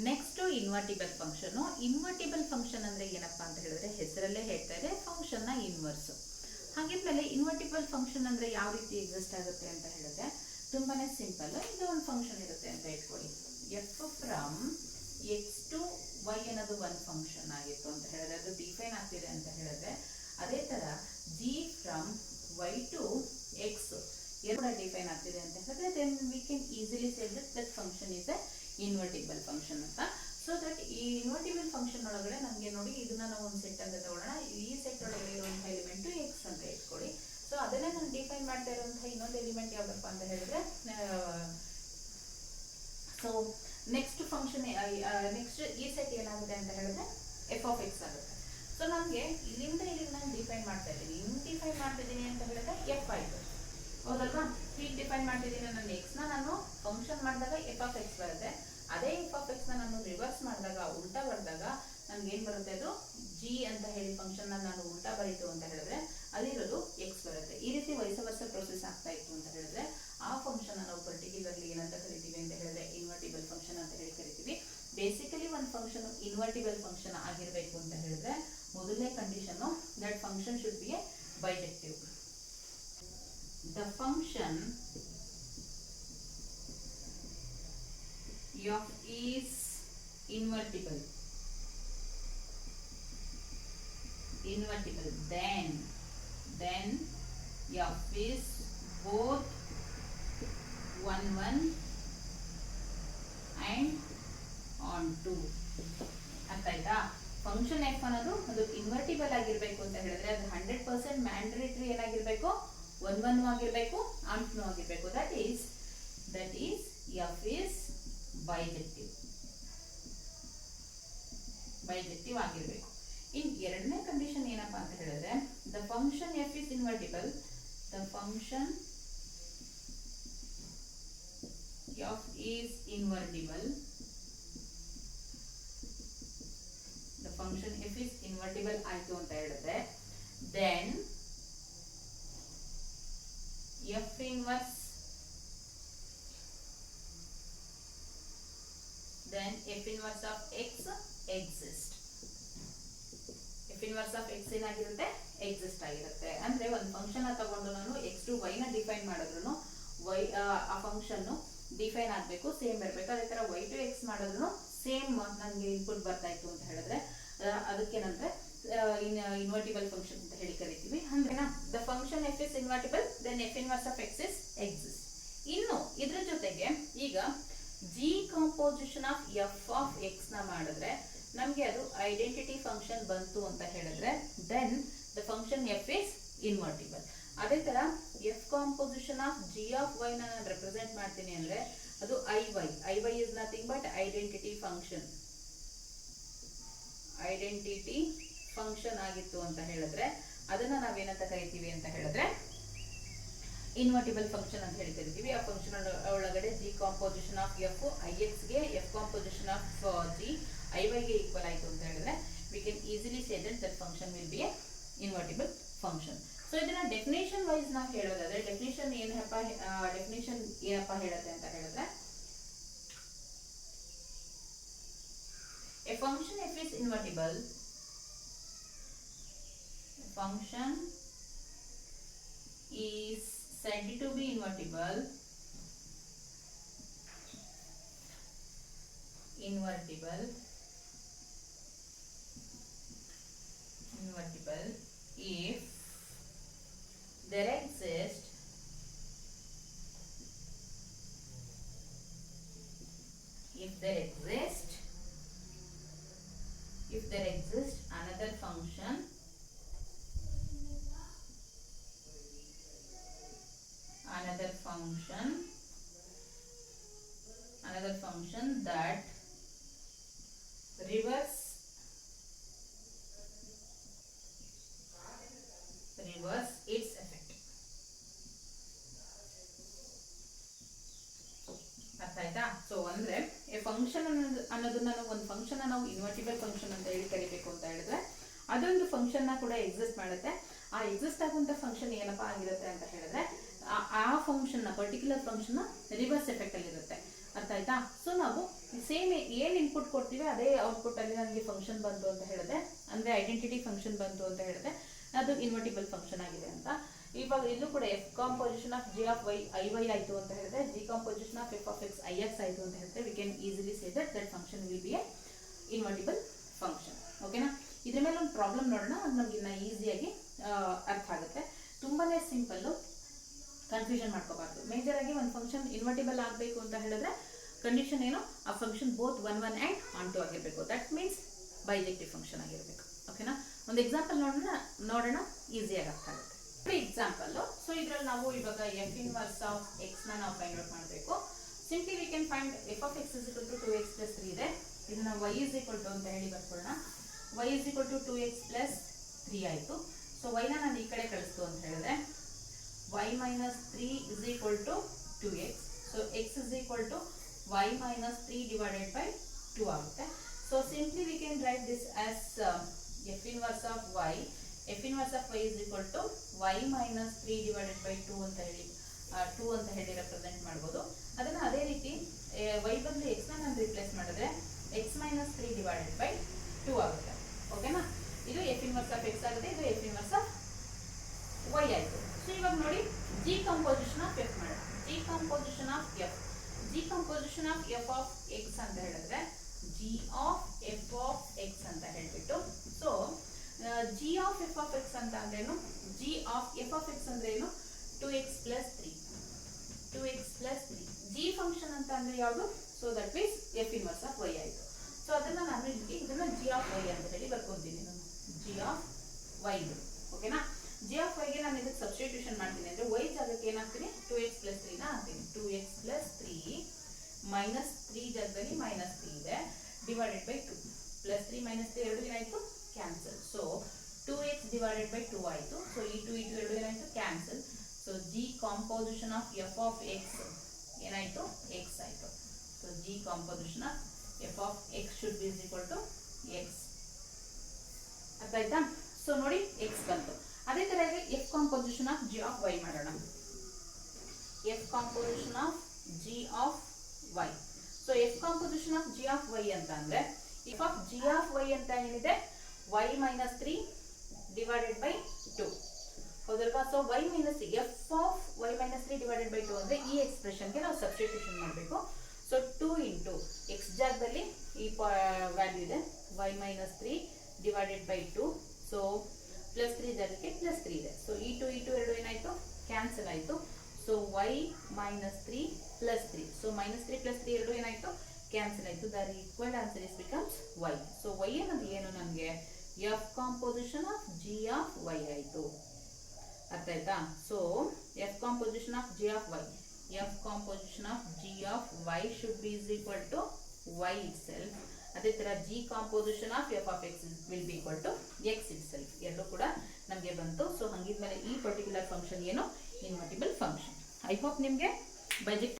Next invertible function. Invertible function ಅಂದ್ರೆ ಏನಪ್ಪಾ ಅಂತ ಹೇಳಿದ್ರೆ ಹೆಸರಲ್ಲೇ ಹೇಳ್ತಾ ಇದೆ, ಫಂಕ್ಷನ್ ನ ಇನ್ವರ್ಸ್. ಹಾಗಿದ್ಮೇಲೆ ಇನ್ವರ್ಟಿಬಲ್ ಫಂಕ್ಷನ್ ಅಂದ್ರೆ ಯಾವ ರೀತಿ ಎಕ್ಸಿಸ್ಟ್ ಆಗುತ್ತೆ ಅಂತ ಹೇಳಿದ್ರೆ ತುಂಬಾನೇ ಸಿಂಪಲ್. ಇದು ಒಂದು ಫಂಕ್ಷನ್ ಇರುತ್ತೆ ಅಂತ ಇಟ್ಕೊಳ್ಳಿ. F from X to Y ಅನ್ನೋದು ಒಂದು ಫಂಕ್ಷನ್ ಆಗಿತ್ತು ಅಂತ ಹೇಳಿದ್ರೆ ಅದು ಡಿಫೈನ್ ಆಗ್ತಿದೆ ಅಂತ ಹೇಳಿದ್ರೆ, ಅದೇ ತರ G from Y to X ಎರಡು ಡಿಫೈನ್ ಆಗ್ತಿದೆ ಅಂತ ಹೇಳಿದ್ರೆ then we can easily say that function is a invertible function ಅಂತ. ಸೊ ದಟ್ ಈ ಇನ್ವರ್ಟಿಬಲ್ ಫಂಕ್ಷನ್ ಒಳಗಡೆ ನಮಗೆ ನೋಡಿ, ಇದನ್ನ ನಾವು ಒಂದು ಸೆಟ್ ಅಂತ ತಗೊಳ್ಳೋಣ. ಈ ಸೆಟ್ ಒಳಗಡೆ ಇರುವಂತಹ ಎಲಿಮೆಂಟ್ ಎಕ್ಸ್ ಅಂತ ಇಟ್ಕೊಳ್ಳಿ. ಸೊ ಅದನ್ನೇ ನಾನು ಡಿಫೈನ್ ಮಾಡ್ತಾ ಇರುವಂತಹ ಇನ್ನೊಂದು ಎಲಿಮೆಂಟ್ ಯಾವ್ದಪ್ಪ ಅಂತ ಹೇಳಿದ್ರೆ, ಸೊ ನೆಕ್ಸ್ಟ್ ಫಂಕ್ಷನ್ ನೆಕ್ಸ್ಟ್ ಈ ಸೆಟ್ ಏನಾಗುತ್ತೆ ಅಂತ ಹೇಳಿದ್ರೆ ಎಫ್ ಆಫ್ ಎಕ್ಸ್ ಆಗುತ್ತೆ. ಸೊ ನಮಗೆ ಇಲ್ಲಿಂದ ಇಲ್ಲಿ ನಾನು ಡಿಫೈನ್ ಮಾಡ್ತಾ ಇದ್ದೀನಿ. ಹಿಂಗ್ ಡಿಫೈನ್ ಮಾಡ್ತಿದ್ದೀನಿ ಅಂತ ಹೇಳಿದ್ರೆ ಎಫ್ ಆಯ್ತು, ಹೌದಲ್ವಾ? ಹೀಗೆ ಡಿಫೈನ್ ಮಾಡ್ತಿದ್ದೀನಿ. ನಾನು ಎಕ್ಸ್ ನಾನು ಫಂಕ್ಷನ್ ಮಾಡಿದಾಗ ಎಫ್ ಆಫ್ ಎಕ್ಸ್ ಬರುತ್ತೆ. ಅದೇ ಎಫ್ ಆಫ್ ಎಕ್ಸ್ ನಾನು ರಿವರ್ಸ್ ಮಾಡಿದಾಗ, ಉಲ್ಟಾ ಬರೆದಾಗ ನನ್ಗೆ ಏನ್ ಬರುತ್ತೆ, ಅದು ಜಿ ಅಂತ ಹೇಳಿ ಫಂಕ್ಷನ್ ನಾನು ಉಲ್ಟಾ ಬರೀತು ಅಂತ ಹೇಳಿದ್ರೆ ಅಲ್ಲಿರೋದು ಎಕ್ಸ್ ಬರುತ್ತೆ. ಈ ರೀತಿ ವೈಸ ವರ್ಸ ಪ್ರೊಸೆಸ್ ಆಗ್ತಾ ಇತ್ತು ಅಂತ ಹೇಳಿದ್ರೆ ಆ ಫಂಕ್ಷನ್ ನಾವು ಪರ್ಟಿಕ್ಯುಲರ್ಲಿ ಏನಂತ ಕರಿತೀವಿ ಅಂತ ಹೇಳಿದ್ರೆ ಇನ್ವರ್ಟಿಬಲ್ ಫಂಕ್ಷನ್ ಅಂತ ಹೇಳಿ ಕರಿತೀವಿ. ಬೇಸಿಕಲಿ ಒಂದು ಫಂಕ್ಷನ್ ಇನ್ವರ್ಟಿಬಲ್ ಫಂಕ್ಷನ್ ಆಗಿರ್ಬೇಕು ಅಂತ ಹೇಳಿದ್ರೆ ಮೊದಲನೇ condition that function should be A bijective. The function f is invertible. Then f is both 1 1 and on 2. ಅರ್ಥ ಆಯ್ತಾ? ಫಂಕ್ಷನ್ ಎಫ್ ಅನ್ನೋದು ಅದು ಇನ್ವರ್ಟಿಬಲ್ ಆಗಿರ್ಬೇಕು ಅಂತ ಹೇಳಿದ್ರೆ ಅದು 100% ಮ್ಯಾಂಡೇಟರಿ ಏನಾಗಿರ್ಬೇಕು, 1 1 ಆಗಿರ್ಬೇಕು, ಆನ್ 2 ಆಗಿರ್ಬೇಕು. That is F is bijective ಆಗಿರ್ಬೇಕು. ಇನ್ ಎರಡನೇ ಕಂಡೀಷನ್ ಏನಪ್ಪಾ ಅಂತ ಹೇಳಿದ್ರೆ the function F is invertible. The function F is invertible. The function F is invertible ಆಯ್ತು ಅಂತ ಹೇಳಿದ್ರೆ then F inverse of x exist. F inverse of x ಏನಾಗಿರುತ್ತೆ, exist ಆಗಿರುತ್ತೆ. ಅಂದ್ರೆ ಒಂದು ಫಂಕ್ಷನ್ ತಗೊಂಡು ನಾನು x to y ನ ಡಿಫೈನ್ ಮಾಡಿದ್ರು y ಆ ಫಂಕ್ಷನ್ ಡಿಫೈನ್ ಆಗಬೇಕು, ಸೇಮ್ ಇರಬೇಕು. ಅದೇ ತರ y to x ಮಾಡಿದ್ರು ಸೇಮ್ ನನಗೆ ಇನ್ಪುಟ್ ಬರ್ತಾ ಇತ್ತು ಅಂತ ಹೇಳಿದ್ರೆ ಅದಕ್ಕೇನಂದ್ರೆ ಇನ್ವರ್ಟಿಬಲ್ ಫಂಕ್ಷನ್ ಅಂತ ಹೇಳಿ ಕರಿತೀವಿ. ಅಂದ್ರೆ the function F is invertible then F inverse of X is exist. ಇನ್ನು ಇದ್ರ ಜೊತೆಗೆ ಈಗ G composition of F of X ನ ಮಾಡಿದ್ರೆ ನಮ್ಗೆ ಅದು ಐಡೆಂಟಿಟಿ ಫಂಕ್ಷನ್ ಬಂತು ಅಂತ ಹೇಳಿದ್ರೆ then the function F is invertible. ಅದೇ ತರ F composition of G of Y ನಾನು ರೆಪ್ರೆಸೆಂಟ್ ಮಾಡ್ತೀನಿ ಅಂದ್ರೆ ಅದು I Y is nothing but identity function ಆಗಿತ್ತು ಅಂತ ಹೇಳಿದ್ರೆ ಅದನ್ನ ನಾವೇನಂತ ಕರಿತೀವಿ ಅಂತ ಹೇಳಿದ್ರೆ ಇನ್ವರ್ಟಿಬಲ್ ಫಂಕ್ಷನ್ ಅಂತ ಹೇಳಿ ಕರಿತೀವಿ. ಆ ಫಂಕ್ಷನ್ ಒಳಗಡೆ g composition of f i x ಗೆ f composition of g i y ಗೆ ಈಕ್ವಲ್ ಆಯ್ತು ಅಂತ ಹೇಳಿದ್ರೆ we can easily say that function will be a invertible function. So ಇದನ್ನ ಡೆಫಿನೇಷನ್ ವೈಸ್ ನಾವು ಹೇಳೋದಾದ್ರೆ ಡೆಫಿನೇಷನ್ ಏನಪ್ಪ ಹೇಳುತ್ತೆ ಅಂತ ಹೇಳಿದ್ರೆ a function f is invertible. A function is said to be invertible if there exists another function that reverse its effect. ಅರ್ಥ ಆಯ್ತಾ? So ಅಂದ್ರೆ ಫಂಕ್ಷನ್ ಅನ್ನೋದನ್ನ ಒಂದು ಫಂಕ್ಷನ್ ನಾವು ಇನ್ವರ್ಟಿಬಲ್ ಫಂಕ್ಷನ್ ಅಂತ ಹೇಳಿ ಕರಿಬೇಕು ಅಂತ ಹೇಳಿದ್ರೆ ಅದೊಂದು ಫಂಕ್ಷನ್ ಕೂಡ ಎಕ್ಸಿಸ್ಟ್ ಮಾಡುತ್ತೆ. ಆ ಎಕ್ಸಿಸ್ಟ್ ಆಗುವಂತ ಫಂಕ್ಷನ್ ಏನಪ್ಪಾ ಆಗಿರುತ್ತೆ ಅಂತ ಹೇಳಿದ್ರೆ ಆ ಫಂಕ್ಷನ್ ನ ಪರ್ಟಿಕ್ಯುಲರ್ ಫಂಕ್ಷನ್ ರಿವರ್ಸ್ ಎಫೆಕ್ಟ್ ಅಲ್ಲಿ ಇರುತ್ತೆ. ಅರ್ಥ ಆಯ್ತಾ? ಸೊ ನಾವು ಸೇಮ್ ಏನು ಇನ್ಪುಟ್ ಕೊಡ್ತೀವಿ ಅದೇ ಔಟ್ಪುಟ್ ಅಲ್ಲಿ ನನಗೆ ಫಂಕ್ಷನ್ ಬಂತು ಅಂತ ಹೇಳಿದೆ, ಅಂದ್ರೆ ಐಡೆಂಟಿಟಿ ಫಂಕ್ಷನ್ ಬಂತು ಅಂತ ಹೇಳಿದೆ, ಅದು ಇನ್ವರ್ಟಿಬಲ್ ಫಂಕ್ಷನ್ ಆಗಿದೆ ಅಂತ. ಇವಾಗ ಇಲ್ಲೂ ಕೂಡ F composition of G of Y I Y ಆಯಿತು ಅಂತ ಹೇಳಿದ್ರೆ, G composition of F of X I X ಆಯಿತು ಅಂತ ಹೇಳಿದ್ರೆ, we can easily say that that function will be a invertible function. ಓಕೆನಾ? ಇದ್ರ ಮೇಲೆ ಒಂದು ಪ್ರಾಬ್ಲಮ್ ನೋಡೋಣ, ಅದು ನಮ್ಗೆ ಇನ್ನ ಈಸಿಯಾಗಿ ಅರ್ಥ ಆಗುತ್ತೆ. ತುಂಬಾನೇ ಸಿಂಪಲ್ಲು, ಕನ್ಫ್ಯೂಷನ್ ಮಾಡ್ಕೋಬಾರ್ದು. ಮೇಜರ್ ಆಗಿ ಒಂದು ಫಂಕ್ಷನ್ ಇನ್ವರ್ಟಿಬಲ್ ಆಗಬೇಕು ಅಂತ ಹೇಳಿದ್ರೆ ಕಂಡೀಷನ್ ಏನು, ಆ function both 1 1 and onto ಆಗಿರಬೇಕು. ದಟ್ ಮೀನ್ಸ್ ಬೈಜೆಕ್ಟಿವ್ ಫಂಕ್ಷನ್ ಆಗಿರಬೇಕು. ಓಕೆನಾ? ಒಂದು ಎಕ್ಸಾಂಪಲ್ ನೋಡೋಣ ಈಸಿಯಾಗಿ ಅರ್ಥ ಆಗುತ್ತೆ. ಎಕ್ಸಾಂಪಲ್, ಸೊ ಇದ್ರಲ್ಲಿ ನಾವು ಇವಾಗ ಎಫ್ ಇನ್ವರ್ಸ್ ಆಫ್ ಎಕ್ಸ್ ನ ನಾವು ಫೈಂಡ್ ಔಟ್ ಮಾಡಬೇಕು. Simply we can find F of X is equal to 2x plus 3 ಇದೆ. ಇದನ್ನ y ಇಸ್ ಈಕ್ವಲ್ ಟು ಅಂತ ಹೇಳಿ ಬರ್ಕೊಳ್ಳೋಣ. y is equal to 2x plus 3 ಆಯಿತು. ಸೊ y ನ ನಾನು ಈ ಕಡೆ ಕಳಿಸ್ತು ಅಂತ ಹೇಳಿದ್ರೆ y minus 3 is equal to 2x. So x is equal to y minus 3 divided by 2 ಆಗುತ್ತೆ. So simply we can write this as F inverse of y. F inverse of y is equal to y minus 3 divided by 2 ಅಂತ ಹೇಳಿ represent ಮಾಡ್ಬೋದು. ಅದನ್ನು ಅದೇ ರೀತಿ y ಬದಲು x ನ ನಾನು ರಿಪ್ಲೇಸ್ ಮಾಡಿದ್ರೆ x ಮೈನಸ್ 3 ಡಿವೈಡೆಡ್ ಬೈ 2 ಆಗುತ್ತೆ. ಓಕೆನಾ? ಇದು ಎಫ್ ಇನ್ವರ್ಸ್ ಆಫ್ ಎಕ್ಸ್ ಆಗುತ್ತೆ, ಇದು ಎಫ್ ಇನ್ವರ್ಸ್ ಆಫ್ y ಆಯಿತು. ಸೊ ಇವಾಗ ನೋಡಿ ಜಿ ಕಂಪೋಸಿಷನ್ ಆಫ್ ಎಫ್ ಮಾಡೋಣ. G composition of F, G composition of F of X ಅಂತ ಹೇಳಿದ್ರೆ G of F of X ಅಂತ ಹೇಳ್ಬಿಟ್ಟು, so G of F of X ಅಂತ ಅಂದ್ರೇನು, G of F of X ಅಂದ್ರೆ ಏನು, 2x plus 3, 2x plus 3. G function ಅಂತ ಅಂದ್ರೆ ಯಾವುದು, so that means F inverse of Y ಆಯಿತು. ಸೊ ಅದನ್ನ ನಾನು ಇದನ್ನ ಜಿ ಆಫ್ ವೈ ಅಂತ ಹೇಳಿ ಬರ್ಕೊಂತೀನಿ ನಾನು, ಜಿ ಆಫ್ ವೈ. ಓಕೆನಾ? ಜಿ ಆಫ್ ವೈಗೆ ನಾನು ಇದಕ್ಕೆ ಸಬ್ಸ್ಟಿಟ್ಯೂಷನ್ ಮಾಡ್ತೀನಿ ಅಂದ್ರೆ ವೈ ಜಾಗಕ್ಕೆ ಏನಾಗ್ತೀನಿ, 2x ಪ್ಲಸ್ 3 ನ ಹಾಕ್ತೀನಿ. 2x ಪ್ಲಸ್ 3 ಮೈನಸ್ 3 ಜಾಗದಲ್ಲಿ ಮೈನಸ್ 3 ಇದೆ ಡಿವೈಡೆಡ್ ಬೈ 2. ಪ್ಲಸ್ 3 ಮೈನಸ್ 3 ಎರಡು ಏನಾಯ್ತು, cancel. So 2x divided by 2 ಆಯಿತು. ಸೊ ಈ 2 ಎರಡು ಏನಾಯ್ತು, cancel. So g composition of F of x ಏನಾಯ್ತು, ಎಕ್ಸ್ ಆಯಿತು. So g composition of F of x should be equal to x. ಅರ್ಥ ಆಯ್ತಾ? ಸೊ ನೋಡಿ ಎಕ್ಸ್ ಬಂತು. ಅದೇ ತರ F composition of G of y ಮಾಡೋಣ. F composition of G of y. So F composition of G of y ಅಂತ ಅಂದ್ರೆ f of G of y ಅಂತ ಏನಿದೆ, y ಮೈನಸ್ 3 ಡಿವೈಡೆಡ್ ಬೈ 2. ಹೌದಲ್ವಾ? So y minus F of y minus 3 divided by 2 ಅಂದ್ರೆ ಈ ಎಕ್ಸ್ಪ್ರೆಷನ್ಗೆ ನಾವು substitution ಮಾಡಬೇಕು. So 2 into X ಜಾಗದಲ್ಲಿ ಈ ವ್ಯಾಲ್ಯೂ ಇದೆ, y minus 3 divided by 2. So plus 3 ಜಾಗಕ್ಕೆ ಪ್ಲಸ್ 3 ಇದೆ. ಸೊ ಈ 2 ಎರಡು ಏನಾಯ್ತು, ಕ್ಯಾನ್ಸಲ್ ಆಯಿತು. So y minus 3 plus 3. So minus 3 plus 3 ಎರಡು ಏನಾಯ್ತು, ಕ್ಯಾನ್ಸಲ್ ಆಯಿತು. The equal answer is becomes y. So y ಅನ್ನೋದು ಏನು ನನಗೆ, F composition of G of Y ಆಯಿತು. ಅರ್ಥ ಆಯ್ತಾ? So F composition of G of Y, F composition of G of Y should be is equal to Y itself. ಅದೇ ತರ G composition of F of X will B equal to X itself. ಎರಡು ಕೂಡ ನಮಗೆ ಬಂತು. So ಹಂಗಿದ್ಮೇಲೆ ಈ particular function ಏನು, invertible function. I hope ನಿಮಗೆ ಬೈಜೆಕ್ಟಿವ್